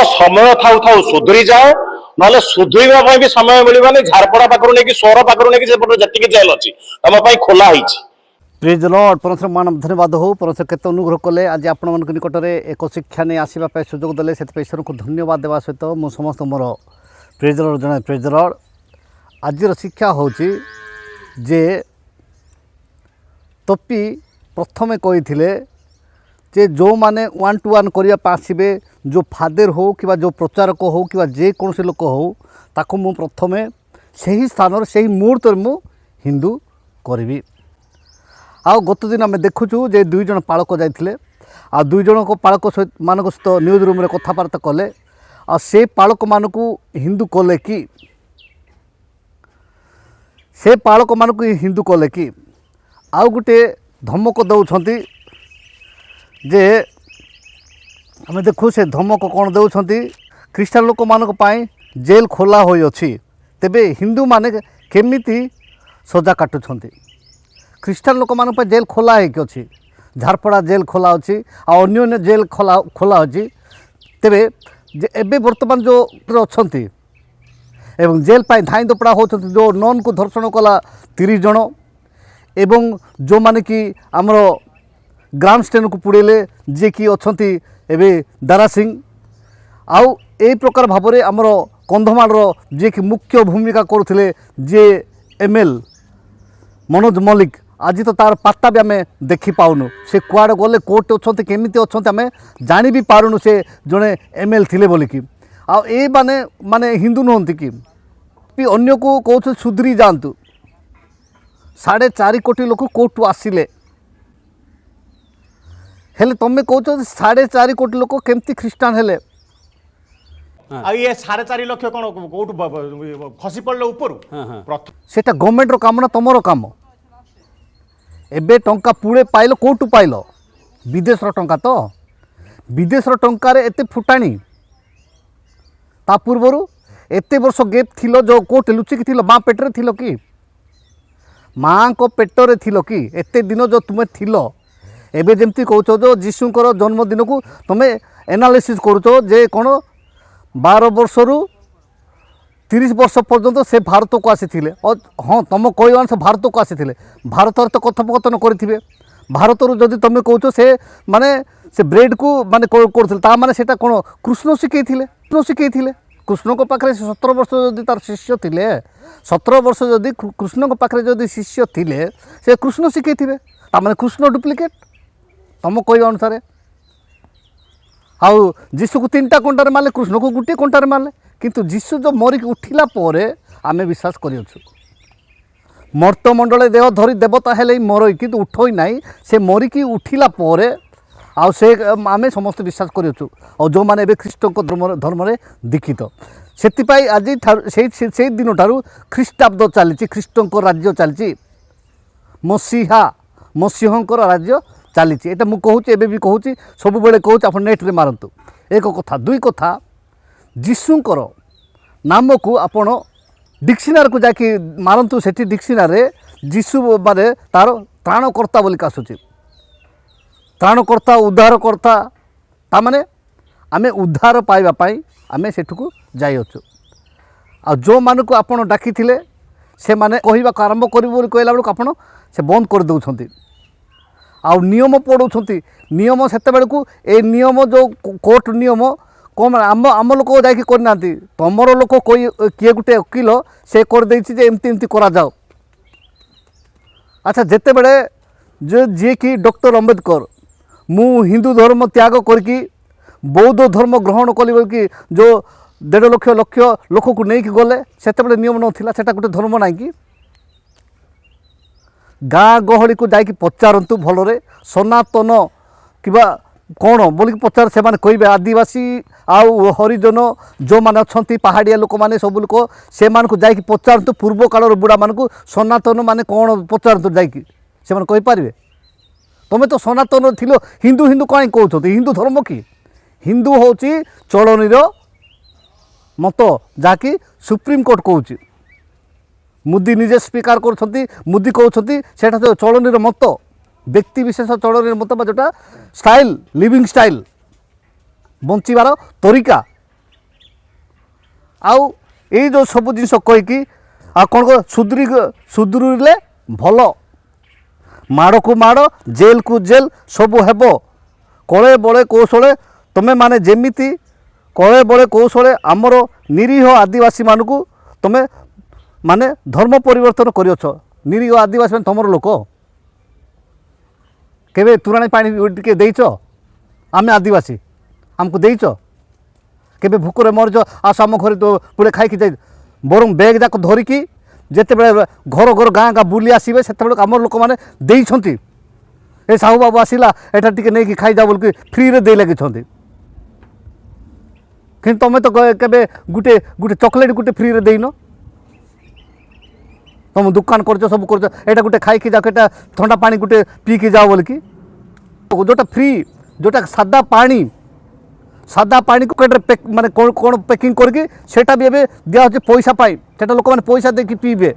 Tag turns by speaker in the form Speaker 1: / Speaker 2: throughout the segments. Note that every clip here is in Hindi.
Speaker 1: समय थाउ थाउ सुधरी जाओ ना सुधरवा भी समय मिलवानी झारपड़ा पाखर नहीं सोर पाखर नहीं जी जेल अच्छी तुम खोला ही।
Speaker 2: प्रेज लॉर्ड परमेश्वर मान धन्यवाद हो परमेश्वर केत अनुग्रह कले आज आपण मान निकट में एक शिक्षा नहीं आसवाई सुजोग देले से ईश्वर को धन्यवाद देवा सहित मु समस्त मोर प्रेज लॉर्ड जन प्रेज लॉर्ड आज शिक्षा हूँ जे तपी प्रथमे कही जे जो माने 1 to 1 करने आसबे जो फादर हो कि जो प्रचारक हो कि जेकोसी लोक हो ताको मु प्रथमे से ही स्थान से ही मुहूर्त मु हिंदू करी। आ गत दिन आम देखुचु जे 2 जन पालक जाते आ 2 जन को पालक मान सहित न्यूज रूम रे कथबार्ता कले आ से पालक मानक हिंदू कले कि से पालक मानक हिंदू कले कि आउ गोटे धमक दौरान जे आम देखु से धमक कौन दौरान ख्रीष्टान लोक मान जेल खोला हो तेबे हिंदू माने केमिति सजा काटुछंती ख्रीष्टान लोक मान जेल खोला होगी झारपड़ा जेल खोला अच्छी अन्य जेल खोला अच्छी तेबे एबे वर्तमान जो अच्छी एवं जेल पाई धाई दपड़ा होती जो नन को धर्षण कला 30 जन एवं जो माने कि आमर ग्राम स्टेन को पुड़ेले जे कि अच्छी एबे दारा सिंह आउ ए प्रकार भाव में आमर कंधमाल जे कि मुख्य भूमिका करुले जे ML मनोज मल्लिक आज तो तार पत्ता भी आम देखी पाऊनु से कुआड़े गले कोर्ट अच्छा केमी अच्छा आम जानी भी पारुनु से जड़े ML थिले बोलिकी आ माने माने हिंदू नुहति कि अन्य को कौन सुधरी जातु 4.5 कोटी लोक कोर्ट आसिले हेले तुम कौच 4.5 कोटी लोक केमती ख्रीष्टान हेले
Speaker 3: ये 4.5 लाख कौन कौट खसी पड़े ऊपर
Speaker 2: सेटा गवर्नमेंट रो काम ना तुमरो काम एबे टंका पुड़े पाइल कौटू पाइल विदेश टंका तो विदेश टंकार एते फुटाणी ता पूर्वर एते वर्ष गेप थिलो जो कोट लुचिक थिलो माँ पेटरे थिलो कि माँ को पेटरे थिलो कि एते दिन जो तुमे थिलो एबे जेमती कहूच जो जीशुकर जन्मदिन को तुमे एनालिसिस करुच जे कौन 12 वर्ष रु 30 वर्ष पर्यंत से भारत को आसी और हाँ तुम कहवान से भारत को आसी भारत तो कथोपकथन करेंगे भारत जदि तुम कौच से माने से ब्रेड को माने कर माने सेटा कौन कृष्ण शिखई कृष्ण को पाखे 17 वर्ष जदि तार शिष्य थे 17 वर्ष जदि कृष्ण को पाखे जदि शिष्य थे से कृष्ण शिखई माने कृष्ण डुप्लिकेट तुम कह अनुसार आउ जीशु को 3टा कंटार मारे कृष्ण को गोटे कंटार मारे किंतु जीशु जो मरिक उठिला परे आमे विश्वास करियछु मर्तमंडल देह धरी देवता हेले मरई किंतु उठई नाही से मरिकी उठिला परे आउ से आमे समस्त विश्वास करियछु और जो माने एबे ख्रीष्ट को धर्म रे दीक्षित सेतिपाई आज से दिन ठारू ख्रीष्टाब्द चली ख्रीष्ट को राज्य चली मसीहंकर राज्य चली एटा मु कहूँ एबे भी कहूँ सब बेले कहूँ आप नेट रे मारंतु एक कथा 2 कथा जीशुंकर नाम को आपण डिक्शनरी को जाकि मारंतु सेठी डिक्शनरी जीशु माने तार त्राणकर्ता बोली आसुची त्राणकर्ता उद्धारकर्ता ता माने आमे उद्धार पाइबा पाई आमे सेठू जाई अछु आ जो मान को आपण डाकी थिले से माने कहिबा आरंभ करिबो बोली कहला बेलू आपण से बंद कर दउछंती आ नियम पढ़ाऊँ नियम से को ए नियम जो कोर्ट नियम कम आम लोक जाकि करना तुमर लोक कोई किए गोटे वकिल से करदे एमती एमती करा जाओ अच्छा जिते बड़े जो जी कि डॉक्टर अंबेडकर मु हिंदू धर्म त्याग करके बौद्ध धर्म ग्रहण कली बोल जो 1.5 लक्ष लोक को नहीं गले से नियम नाला से गोटे धर्म ना कि गाँ गहली को जाकि पचारतु भलरे सनातन कि कौन बोल पचार से माने कहे आदिवासी आउ हरिजन जो मैंने अच्छा पहाड़िया लोक मैंने सब लोक से जाकि पचारतु पूर्व कालर बुढ़ा मान को सनातन माने कौन पचारतु जाकि से कहींपारे तुम्हें तो सनातन थिलो हिंदू हिंदू कहीं कहते हिंदू धर्म कि हिंदू हूँ चलनीर मत जहाँकि सुप्रीम कोर्ट कहूँ मुदी निजे स्वीकार कर मुदी कहते से चलनीर मत व्यक्ति विशेष चलनीर मत जोटा स्टाइल लिविंग स्टाइल बंचार तरीका आउ ये जो सब जिन कहीकि आ कौन को सुधुरिले भल माड़ को माड़ जेल को जेल सब हेब कले बड़े कौशले तुम्हें माने जेमिति कले बड़े कौशले आमर निरीह आदिवासी मानक तुम्हें माने धर्म परिवर्तन करियछ निरीह आदिवासी तुमर लोक केवे तुराणी पानी टिके देइछ आमे आदिवासी आमको देइछ केवे भूकरे मरज आस आम घर तो पुरे खाई जाए बरं बैग जाक धरिकी जिते बड़े घर घर गाँ गाँ बुली आसवे से आम लोक मैंने देइछंती ए साहू बाबू आसला एटा टिके नहीं खाई जा बोल फ्री रे दे लगे कि तुम तो केवे गुटे गुटे चॉकलेट गुटे फ्री रे देन तुम दुकान कर सब कर एटा गुटे खाई जाओ एटा ठंडा पानी गुटे पी के जाओ बोल कि जोटा फ्री जोटा सादा पानी को माने कौन पैकिंग करके सेटा भी एबे दिया होचे पैसा पाई सेटा लोक माने पैसा देकी पीबे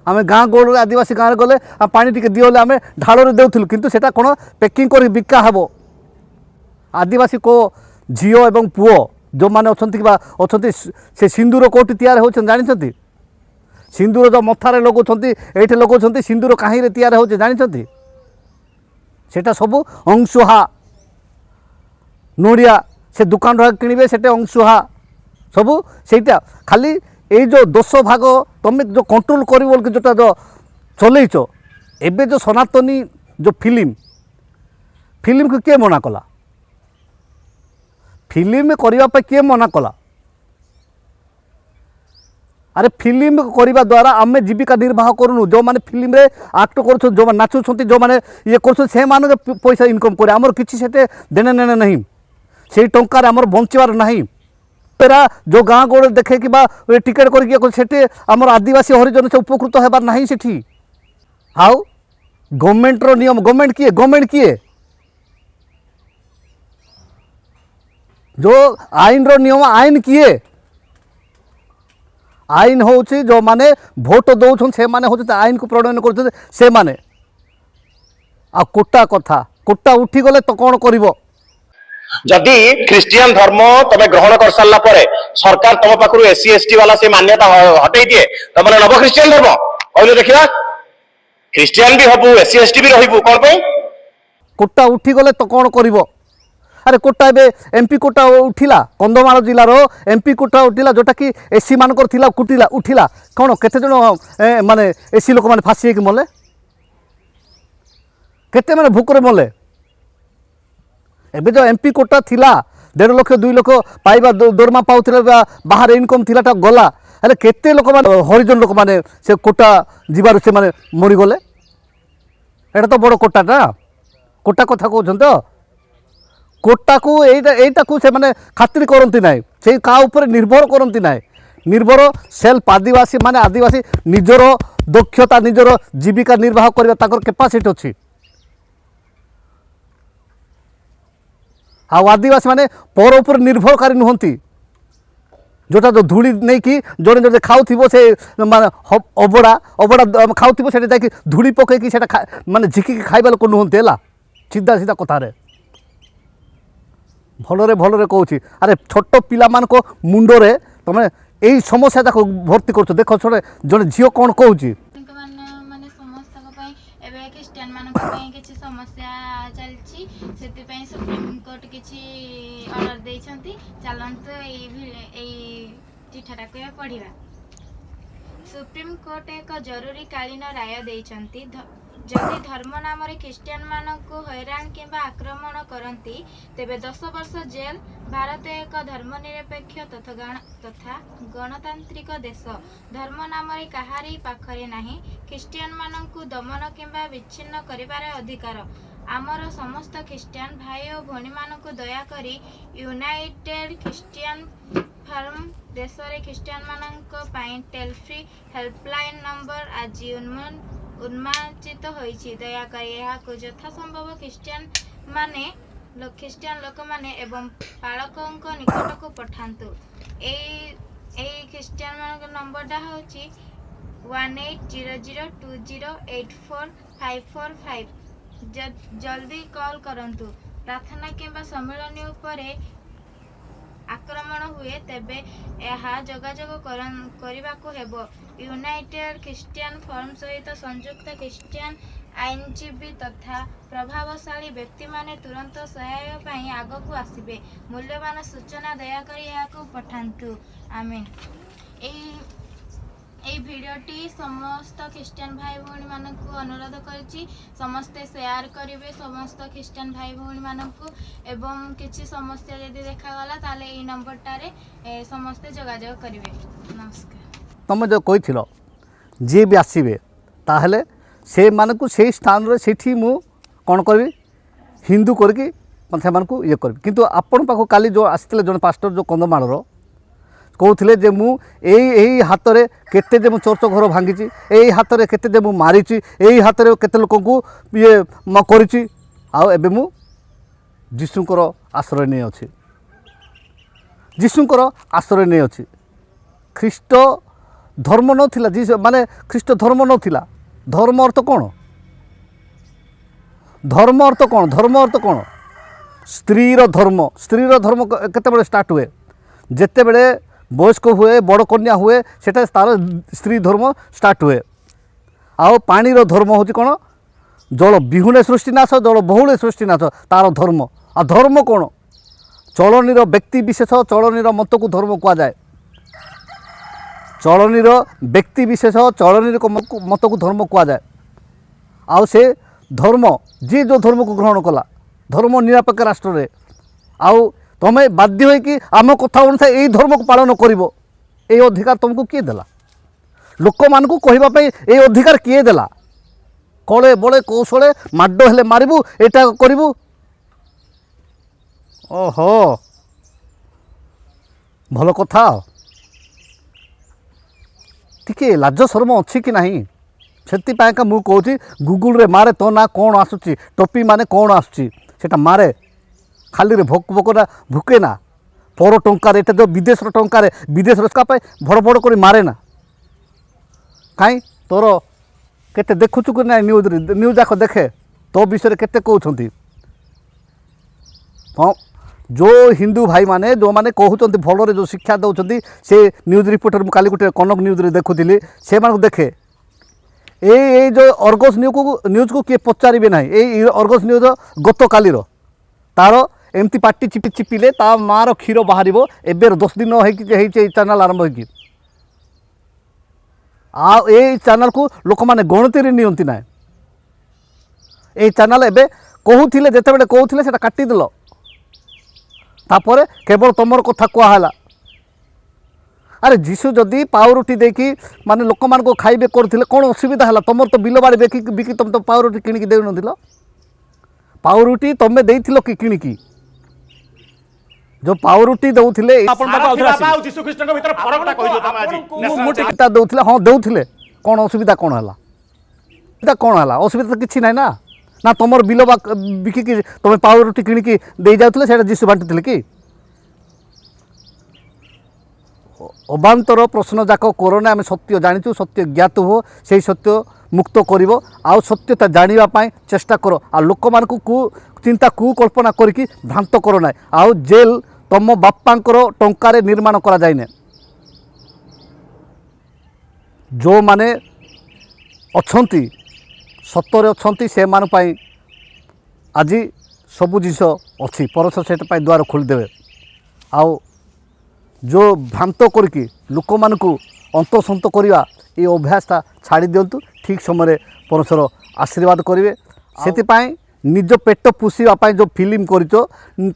Speaker 2: आम गाँ गौड़ आदिवासी गाँव गले पानी टिके दिले आम ढाल देउथिलु किंतु सेटा कोन पैकिंग कर बिका हेबो आदिवासी को झील एवं पुओ जो मैंने अच्छा से सिंदूर कौटी तैयार हो जानी सिंदूर जो मथारे लगौंट ये लगौंट सिंदूर कहीं तैयार हो जानी सेटा सब अंशुहा नोड़िया से दुकान किणवे से अंशुहा सब सेटा खाली ये जो 10 भाग तुम जो कंट्रोल कर जोटा जो चलैच एबे जो सनातनी जो फिल्म को किए मना कला फिल्म करने किए मना कला अरे फिल्म करने द्वारा आम जीविका निर्वाह करूँ जो मैंने फिल्म रे आक्ट कर जो नाचुंट जो मैंने ये कर पैसा इनकम करे आमर किसी से देने नेने नहीं से टंकार आमर बंचवार नहीं तेरा जो गाँ गौड़ देखे कि टिकेट करके आमर आदिवासी हरिजन से उपकृत होबार नहीं सेठी आउ गवर्नमेंट रो नियम गवर्नमेंट किए जो आईन रो नियम आईन किए आईन हूँ जो माने भोट दौन से माने हूँ आईन को प्रणयन कर से माने आ कोटा कथा कोटा उठी गले तो कौन करिवो
Speaker 1: जदि ख्रिस्टियन धर्म तमे ग्रहण कर सारा पर सरकार तुम पाखु एससी एसटी वाला से मान्यता हटई दिए तुम नव ख्रिस्टियन धर्म कहले देखिया ख्रिस्टियन भी हबु एससी एसटी भी रहिबु कोन पे
Speaker 2: कोटा उठी गले तो कौन करिवो अरे कोटा ए एमपी कोटा उठिला कंधमाल जिलार एमपी कोटा उठिला जोटा कि एससी मानकर थिला कुटिला उठिला कौन केते जन माने एससी लोक माने फासी के मले केते माने भूकरे मले एबे जो एमपी कोटा थिला 1.5 लाख 2 लाख पाइबा दरमा पाउथिले बाहर इनकम थिलाटा गला अरे केते लोक माने हरिजन लोक माने से कोटा जीवार से माने मरी गले एटा तो बड़ कोटाटा कोटा कथा कहउछन तो कोटा को एटा को से माने खातिर करती ना से का ऊपर निर्भर करती ना निर्भर सेल्फ आदिवासी माने आदिवासी निजर दक्षता निजर जीविका निर्वाह करबा ताकर कैपेसिटी अछि आदिवासी माने पर ऊपर निर्भरकारी नुहंती जोटा जो धूली नहीं कि जड़े जड़े खाऊ से माने अबड़ा अबड़ा खाऊ से जाकि धूली पकईकि से माने झिकी खाइबा लोक नुहंती है सीधा सीधा कथारे भलरे कहूँ अरे छोट पिला मान को मुंडरे तुम यही समस्या तक भर्ती कर देख छोटे जड़े झील कौन कहूँ
Speaker 4: ख्रिस्टियन मान किसी समस्या चलती सुप्रीम कोर्ट किसी ऑर्डर देइछंती चलंतु एई चिठाटा को पढ़िबा सुप्रीम कोर्ट एक जरूरी कालीन राय देइछंती जदि धर्म नाम ख्रिस्टियन मानक हैरान किंबा आक्रमण करती तेबे 10 वर्ष जेल भारत एक धर्मनिरपेक्ष तथा गणतांत्रिक देश धर्म नाम कहारी पाखरे नाही ख्रिस्टियन मानक दमन किंबा विच्छिन्न करिबार अधिकार आमर समस्त ख्रिस्टियन भाई और भणी मानक दयाकरी यूनाइटेड ख्रिस्टियन फार्म देश रे ख्रिस्टियन मानक पाई टेल फ्री हेल्पलाइन नंबर आज उन्माचित होइछि दयाकरी यहाको यथासंभव ख्रिस्टियन लोक माने एवं पालकों निकट को पठांतु ए ख्रिस्टियन मानक नंबरटा होछि 180020845545 जल्दी कॉल करंतु प्रार्थना किंबा सम्मेलन उपरे आक्रमण ହୁଏ ତେବେ ଏହା ଯୋଗାଯୋଗ କରିବାକୁ ହେବ। ୟୁନାଇଟେଡ୍ ଖ୍ରୀଷ୍ଟିଆନ ଫୋରମ ସହିତ ସଂଯୁକ୍ତ ଖ୍ରୀଷ୍ଟିଆନ ଆଇନଜୀବୀ ତଥା ପ୍ରଭାବଶାଳୀ ବ୍ୟକ୍ତିମାନେ ତୁରନ୍ତ ସହାୟତା ପାଇଁ ଆଗକୁ ଆସିବେ। ମୂଲ୍ୟବାନ ସୂଚନା ଦୟାକରି ଏହାକୁ ପଠାନ୍ତୁ। ଆମେନ୍। এই ভিডিওটি সমস্ত খ্রিস্টান ভাই ভଉଣୀ ମାନଙ୍କୁ ଅନୁରୋଧ କରୁଛି ସମସ୍ତେ ସେୟାର କରିବେ ସମସ୍ତ ଖ୍ରୀଷ୍ଟିଆନ ଭାଇ ଭଉଣୀ ମାନଙ୍କୁ ଏବଂ କିଛି ସମସ୍ୟା ଯଦି ଦେଖାଗଲା ତାହେଲେ এই ନମ୍ବରଟାରେ ସମସ୍ତେ ଯୋଗାଯୋଗ କରିବେ। ନମସ୍କାର।
Speaker 2: ତୁମେ ଯେଉଁ କହିଥିଲ ଯିଏ ବି ଆସିବେ ତାହେଲେ ସେମାନଙ୍କୁ ସେଇ ସ୍ଥାନରେ ସେଇଠି ମୁଁ କ'ଣ କରିବି ହିନ୍ଦୁ କରିକି ସେମାନଙ୍କୁ ଇଏ କରିବି। କିନ୍ତୁ ଆପଣ ପାଖକୁ କାଲି ଯେଉଁ ଆସିଥିଲେ ଜଣେ ପାଷ୍ଟର ଯେଉଁ କନ୍ଧମାଳର କହୁଥିଲେ ଯେ ମୁଁ ଏଇ ହାତରେ କେତେ ଯେ ମୁଁ ଚର୍ଚ୍ଚ ଘର ଭାଙ୍ଗିଛି, ଏଇ ହାତରେ କେତେ ଯେ ମୁଁ ମାରିଛି, ଏଇ ହାତରେ କେତେ ଲୋକଙ୍କୁ ଇଏ କରିଛି, ଆଉ ଏବେ ମୁଁ ଯୀଶୁଙ୍କର ଆଶ୍ରୟ ନେଇଅଛି। ଯୀଶୁଙ୍କର ଆଶ୍ରୟ ନେଇଅଛି। ଖ୍ରୀଷ୍ଟ ଧର୍ମ ନଥିଲା, ମାନେ ଖ୍ରୀଷ୍ଟ ଧର୍ମ ନଥିଲା। ଧର୍ମ ଅର୍ଥ କ'ଣ? ଧର୍ମ ଅର୍ଥ କ'ଣ? ଧର୍ମ ଅର୍ଥ କ'ଣ? ସ୍ତ୍ରୀର ଧର୍ମ। ସ୍ତ୍ରୀର ଧର୍ମ କେତେବେଳେ ଷ୍ଟାର୍ଟ ହୁଏ? ଯେତେବେଳେ ବୟସ୍କ ହୁଏ, ବଡ଼ କନ୍ୟା ହୁଏ, ସେଟା ତାର ସ୍ତ୍ରୀ ଧର୍ମ ଷ୍ଟାର୍ଟ ହୁଏ। ଆଉ ପାଣିର ଧର୍ମ ହେଉଛି କ'ଣ? ଜଳ ବିହୁନେ ସୃଷ୍ଟିନାଶ, ଜଳ ବହୁଳେ ସୃଷ୍ଟିନାଶ ତାର ଧର୍ମ। ଆଉ ଧର୍ମ କ'ଣ? ଚଳନୀର ବ୍ୟକ୍ତି ବିଶେଷ, ଚଳନୀର ମତକୁ ଧର୍ମ କୁହାଯାଏ। ଚଳନୀର ବ୍ୟକ୍ତି ବିଶେଷ, ଚଳନୀର ମତକୁ ଧର୍ମ କୁହାଯାଏ। ଆଉ ସେ ଧର୍ମ ଯିଏ ଯେଉଁ ଧର୍ମକୁ ଗ୍ରହଣ କଲା, ଧର୍ମ ନିରପେକ୍ଷ ରାଷ୍ଟ୍ରରେ, ଆଉ ତୁମେ ବାଧ୍ୟ ହୋଇକି ଆମ କଥା ଅନୁସାରେ ଏଇ ଧର୍ମକୁ ପାଳନ କରିବ, ଏଇ ଅଧିକାର ତୁମକୁ କିଏ ଦେଲା? ଲୋକମାନଙ୍କୁ କହିବା ପାଇଁ ଏଇ ଅଧିକାର କିଏ ଦେଲା? କଳେ ବଳେ କୌଶଳେ ମାଡ଼ ହେଲେ ମାରିବୁ, ଏଇଟା କରିବୁ। ଓହୋ, ଭଲ କଥା। ଟିକେ ଲାଜ ଶରମ ଅଛି କି ନାହିଁ? ସେଥିପାଇଁକା ମୁଁ କହୁଛି ଗୁଗୁଲରେ ମାରେ ତୋ ନା କ'ଣ ଆସୁଛି, ଟପି ମାନେ କ'ଣ ଆସୁଛି ସେଟା ମାରେ। ଖାଲିରେ ଭୋକଟା ଭୁକେ ନା। ପର ଟଙ୍କାରେ, ଏଇଟା ଯେଉଁ ବିଦେଶର ଟଙ୍କାରେ, ବିଦେଶର ପାଇଁ ଭଡ଼ ଭଡ଼ କରି ମାରେ ନା। କାହିଁ ତୋର କେତେ ଦେଖୁଛୁ କି ନାହିଁ? ନ୍ୟୁଜ୍ ଯାକ ଦେଖେ, ତୋ ବିଷୟରେ କେତେ କହୁଛନ୍ତି। ହଁ, ଯେଉଁ ହିନ୍ଦୁ ଭାଇମାନେ ଯେଉଁମାନେ କହୁଛନ୍ତି ଭଲରେ ଯେଉଁ ଶିକ୍ଷା ଦେଉଛନ୍ତି, ସେ ନ୍ୟୁଜ୍ ରିପୋର୍ଟର ମୁଁ କାଲି ଗୋଟେ କନକ ନ୍ୟୁଜ୍ରେ ଦେଖୁଥିଲି, ସେମାନଙ୍କୁ ଦେଖେ। ଏଇ ଯେଉଁ ଅର୍ଗସ୍ ନ୍ୟୁଜ୍କୁ କିଏ ପଚାରିବେ ନାହିଁ। ଏଇ ଅର୍ଗସ୍ ନ୍ୟୁଜ୍ର ଗତକାଲିର ତାର ଏମିତି ପାଟି ଚିପିଲେ ତା ମାଆର କ୍ଷୀର ବାହାରିବ। ଏବେ 10 ଦିନ ହେଇଛି ଏଇ ଚ୍ୟାନେଲ୍ ଆରମ୍ଭ ହେଇକି। ଆଉ ଏଇ ଚ୍ୟାନେଲ୍କୁ ଲୋକମାନେ ଗଣତିରେ ନିଅନ୍ତି ନାହିଁ। ଏଇ ଚ୍ୟାନେଲ୍ ଏବେ କହୁଥିଲେ, ଯେତେବେଳେ କହୁଥିଲେ ସେଇଟା କାଟିଦେଲ। ତାପରେ କେବଳ ତୁମର କଥା କୁହାହେଲା। ଆରେ ଯୀଶୁ ଯଦି ପାଉରୁଟି ଦେଇକି ମାନେ ଲୋକମାନଙ୍କୁ ଖାଇବେ କରୁଥିଲେ, କ'ଣ ଅସୁବିଧା ହେଲା? ତୁମର ତ ବିଲ ବାଡ଼ି ବିକି ତୁମେ ତ ପାଉରୁଟି କିଣିକି ଦେଉନଥିଲ। ପାଉରୁଟି ତୁମେ ଦେଇଥିଲ କି କିଣିକି? ଯେଉଁ ପାଉରୁଟି ଦେଉଥିଲେ
Speaker 3: ଯୀଶୁଖ୍ରୀଷ୍ଟଙ୍କ ଭିତରେ ଫରକଟା କହିଦିଅ ତମେ ଆଜି।
Speaker 2: ଦେଉଥିଲେ, ହଁ ଦେଉଥିଲେ, କ'ଣ ଅସୁବିଧା କ'ଣ ହେଲା? ଏଇଟା କ'ଣ ହେଲା? ଅସୁବିଧା ତ କିଛି ନାହିଁ ନା। ନା ତୁମର ବିଲ ବିକିକି ତୁମେ ପାଉରୁଟି କିଣିକି ଦେଇ ଯାଉଥିଲେ, ସେଇଟା ଯୀଶୁ ବାଣ୍ଟୁଥିଲେ କି? ଅବାନ୍ତର ପ୍ରଶ୍ନ ଯାକ କରୋନା। ଆମେ ସତ୍ୟ ଜାଣିଛୁ, ସତ୍ୟ ଜ୍ଞାତ ହୁଅ, ସେଇ ସତ୍ୟ ମୁକ୍ତ କରିବ। ଆଉ ସତ୍ୟତା ଜାଣିବା ପାଇଁ ଚେଷ୍ଟା କର। ଆଉ ଲୋକମାନଙ୍କୁ ଚିନ୍ତା କୁକଳ୍ପନା କରିକି ଭ୍ରାନ୍ତ କର ନାହିଁ। ଆଉ ଜେଲ୍ ତୁମ ବାପାଙ୍କର ଟଙ୍କାରେ ନିର୍ମାଣ କରାଯାଇନି। ଯେଉଁମାନେ ଅଛନ୍ତି ସତରେ ଅଛନ୍ତି, ସେମାନଙ୍କ ପାଇଁ ଆଜି ସବୁ ଜିନିଷ ଅଛି। ପରଶ ସେଥିପାଇଁ ଦ୍ୱାର ଖୋଲିଦେବେ। ଆଉ ଯେଉଁ ଭ୍ରାନ୍ତ କରିକି ଲୋକମାନଙ୍କୁ ଅନ୍ତସନ୍ତ କରିବା, ଏ ଅଭ୍ୟାସଟା ଛାଡ଼ି ଦିଅନ୍ତୁ। ଠିକ୍ ସମୟରେ ପରଶର ଆଶୀର୍ବାଦ କରିବେ। ସେଥିପାଇଁ ନିଜ ପେଟ ପୋଷିବା ପାଇଁ ଯେଉଁ ଫିଲ୍ମ କରିଛ,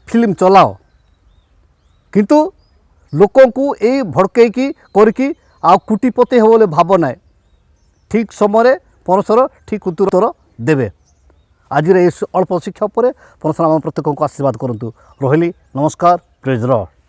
Speaker 2: ଫିଲ୍ମ ଚଲାଅ, କିନ୍ତୁ ଲୋକଙ୍କୁ ଏଇ ଭଡ଼କେଇକି କରିକି ଆଉ କୋଟିପତି ହେବ ବୋଲି ଭାବ ନାହିଁ। ଠିକ୍ ସମୟରେ ପରଶର ଠିକ୍ ଉତ୍ତର ଦେବେ। ଆଜିର এই ଅଳ୍ପ ଶିକ୍ଷା ଉପରେ ପରଶୁରାମ ପ୍ରତ୍ୟେକଙ୍କୁ ଆଶୀର୍ବାଦ କରନ୍ତୁ। ରହିଲି, ନମସ୍କାର, ପ୍ରେଜ୍ ଦ ଲର୍ଡ।